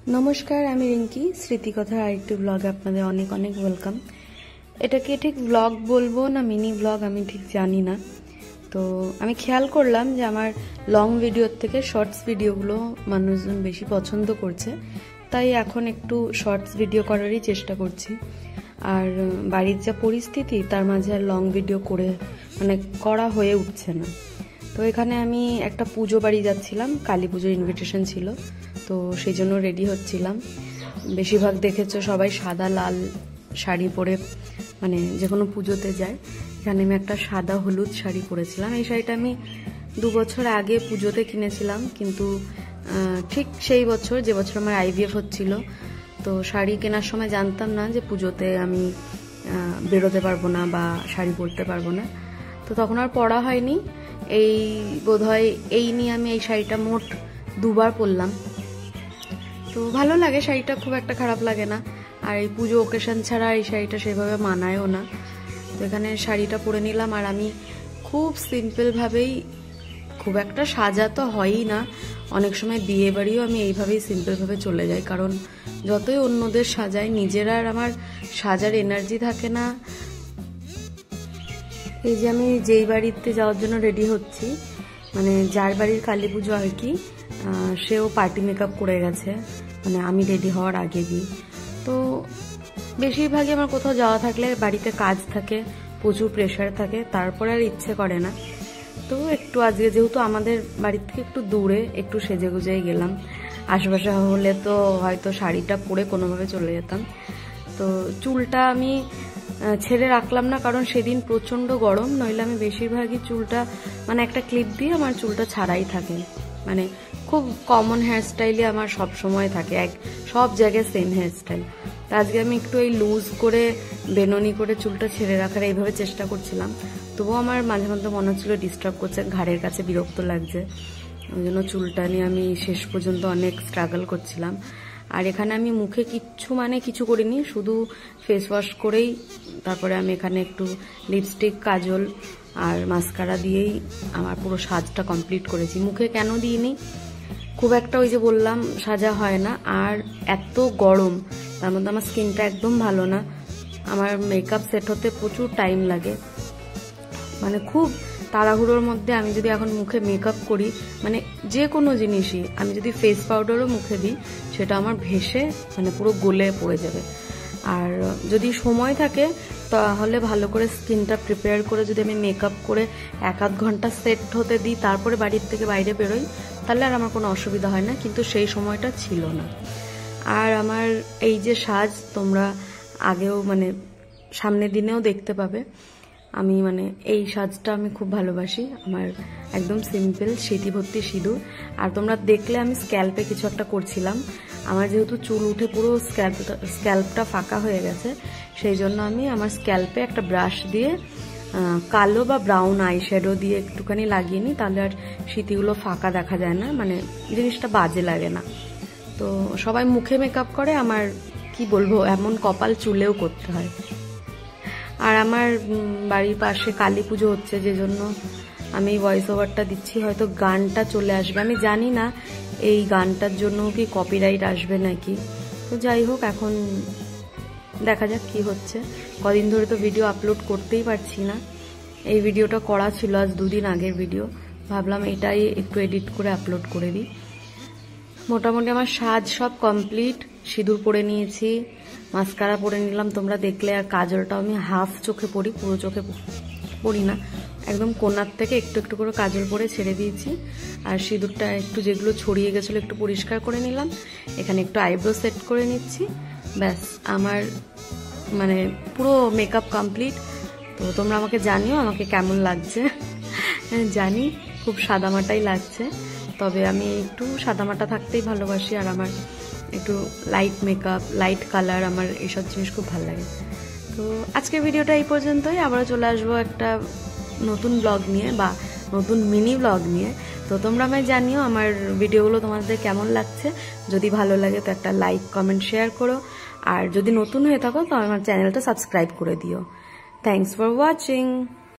नमस्कार आमी रिंकी स्मृतिकथार आरेकटी ब्लगे आपनादेर अनेक अनेक वेलकाम। एटाके ठीक ब्लग बोलबो ना मिनी ब्लग आमी ठीक जानी ना। तो आमी खेयाल करलाम जे आमार लंग भिडियोर थेके शर्ट्स भिडियोगुलो मानुषजन बेशी पछंद करछे, ताई एखन एकटू शर्ट्स भिडियो करारई चेष्टा करछि। आर बाड़िर जा परिस्थिति तार माझे लंग भिडियो करे माने करा हये उठछे ना। तो एखाने आमी एकटा पुजो बाड़ी जाच्छिलाम, काली पुजोर इनविटेशन छिलो, तो সেই জন্য রেডি হচ্ছিলাম। বেশিরভাগ দেখেছো সবাই সাদা লাল শাড়ি পরে মানে যে কোনো পুজোতে যায়। এখানে আমি একটা সাদা হলুদ শাড়ি পরেছিলাম। এই শাড়িটা আমি 2 বছর আগে পুজোতে কিনেছিলাম, কিন্তু ঠিক সেই বছর যে বছর আমার আইভিএফ হচ্ছিল, তো শাড়ি কেনার সময় জানতাম না যে পুজোতে আমি বেরোতে পারবো না বা শাড়ি পরতে পারবো না। তো তখন আর পরা হয়নি। এই বোধহয় এই নিয়ে আমি এই শাড়িটা মোট 2 বার পরলাম। তো ভালো লাগে শাড়িটা, খুব একটা খারাপ লাগে না। আর এই পুজো ওকেশন ছাড়া এই শাড়িটা সেভাবে মানায়ও না। তো এখানে শাড়িটা পরে নিলাম, আর আমি খুব সিম্পল ভাবেই, খুব একটা সাজা তো হয়ই না। অনেক সময় বিয়ে বাড়িও আমি এইভাবেই সিম্পল ভাবে চলে যাই, কারণ যতই অন্যদের সাজাই নিজের আর আমার সাজার এনার্জি থাকে না। এই যে আমি যেই বাড়িতে যাওয়ার জন্য রেডি হচ্ছি, মানে যার বাড়ির কালী পুজো আর কি, সেও পার্টি মেকআপ করে গেছে, মানে আমি রেডি হওয়ার আগে গিয়ে। তো বেশিরভাগই আমার কোথাও যাওয়া থাকলে বাড়িতে কাজ থাকে, প্রচুর প্রেশার থাকে, তারপরে আর ইচ্ছে করে না। তো একটু আজকে যেহেতু আমাদের বাড়ির থেকে একটু দূরে, একটু সেজে গুজেই গেলাম। আশেপাশে হলে তো হয়তো শাড়িটা পরে কোনোভাবে চলে যেতাম। তো চুলটা আমি ছেড়ে রাখলাম না, কারণ সেদিন প্রচন্ড গরম, নইলে আমি বেশিরভাগই চুলটা মানে একটা ক্লিপ দিয়ে আমার চুলটা ছাড়াই থাকে। মানে খুব কমন হেয়ার স্টাইলে আমার সব সময় থাকে, সব জায়গায় সেম হেয়ার স্টাইল। আজকে আমি একটু এই লুজ করে বেননি করে চুলটা ছেড়ে রাখার এইভাবে চেষ্টা করছিলাম। তবুও আমার মাঝে মধ্যে মনে হচ্ছিল ডিস্টার্ব করছে, ঘাড়ের কাছে বিরক্ত লাগছে। ওই জন্য চুলটা নিয়ে আমি শেষ পর্যন্ত অনেক স্ট্রাগল করছিলাম। আর এখানে আমি মুখে কিছু করিনি, শুধু ফেস ওয়াশ করেই তারপরে আমি এখানে একটু লিপস্টিক, কাজল আর মাস্কারা দিয়েই আমার পুরো সাজটা কমপ্লিট করেছি। মুখে কেন দিইনি, খুব একটা ওই যে বললাম সাজা হয় না, আর এত গরম, তার মধ্যে আমার স্কিনটা একদম ভালো না। আমার মেকআপ সেট হতে প্রচুর টাইম লাগে, মানে খুব তাড়াহুড়োর মধ্যে আমি যদি এখন মুখে মেকআপ করি, মানে যে কোনো জিনিসই, আমি যদি ফেস পাউডারও মুখে দিই সেটা আমার ভেসে মানে পুরো গলে পড়ে যাবে। আর যদি সময় থাকে তাহলে ভালো করে স্কিনটা প্রিপেয়ার করে যদি আমি মেকআপ করে 1-8 ঘন্টা সেট হতে দিই, তারপরে বাড়ির থেকে বাইরে বেরোই, তাহলে আর আমার কোনো অসুবিধা হয় না, কিন্তু সেই সময়টা ছিল না। আর আমার এই যে সাজ তোমরা আগেও মানে সামনের দিনেও দেখতে পাবে। আমি মানে এই সাজটা আমি খুব ভালোবাসি, আমার একদম সিম্পল স্মৃতি ভর্তি সিঁদুর। আর তোমরা দেখলে আমি স্ক্যাল্পে কিছু একটা করছিলাম। আমার যেহেতু চুল উঠে পুরো স্ক্যাল্পটা ফাঁকা হয়ে গেছে, সেই জন্য আমি আমার স্ক্যাল্পে একটা ব্রাশ দিয়ে কালো বা ব্রাউন আই শ্যাডো দিয়ে একটুখানি লাগিয়ে নিই, তাহলে আর স্মৃতিগুলো ফাঁকা দেখা যায় না, মানে জিনিসটা বাজে লাগে না। তো সবাই মুখে মেকআপ করে, আমার কি বলবো এমন কপাল চুলেও করতে হয়। আর আমার বাড়ির পাশে কালী পুজো হচ্ছে, যে জন্য আমি ভয়েস ওভারটা দিচ্ছি। হয়তো গানটা চলে আসবে, আমি জানি না এই গানটার জন্য কি কপিরাইট আসবে নাকি। তো যাই হোক, এখন দেখা যাক কি হচ্ছে। কদিন ধরে তো ভিডিও আপলোড করতেই পারছি না। এই ভিডিওটা করা ছিল আজ 2 দিন আগের ভিডিও, ভাবলাম এটাই একটু এডিট করে আপলোড করে দিই। মোটামুটি আমার সাজ সব কমপ্লিট, সিঁদুর পরে নিয়েছি, মাস্কারা পরে নিলাম তোমরা দেখলে। আর কাজলটাও আমি হাফ চোখে পরি, পুরো চোখে পরি না, একদম কোনার থেকে একটু একটু করে কাজল পরে ছেড়ে দিয়েছি। আর সিঁদুরটা একটু যেগুলো ছড়িয়ে গেছিলো একটু পরিষ্কার করে নিলাম। এখানে একটু আইব্রো সেট করে নিচ্ছি, ব্যাস আমার মানে পুরো মেকআপ কমপ্লিট। তো তোমরা আমাকে জানিও আমাকে কেমন লাগছে। জানি খুব সাদামাটাই লাগছে, তবে আমি একটু সাদামাটা থাকতেই ভালোবাসি। আর আমার একটু লাইট মেকআপ, লাইট কালার, আমার এইসব জিনিস খুব ভালো লাগে। তো আজকের ভিডিওটা এই পর্যন্তই। আবারও চলে আসবো একটা নতুন ব্লগ নিয়ে বা নতুন মিনি ব্লগ নিয়ে। তো তোমরা আমায় জানিও আমার ভিডিওগুলো তোমাদের কেমন লাগছে। যদি ভালো লাগে তো একটা লাইক, কমেন্ট, শেয়ার করো। আর যদি নতুন হয়ে থাকো তো আমার চ্যানেলটা সাবস্ক্রাইব করে দিও। Thanks for watching.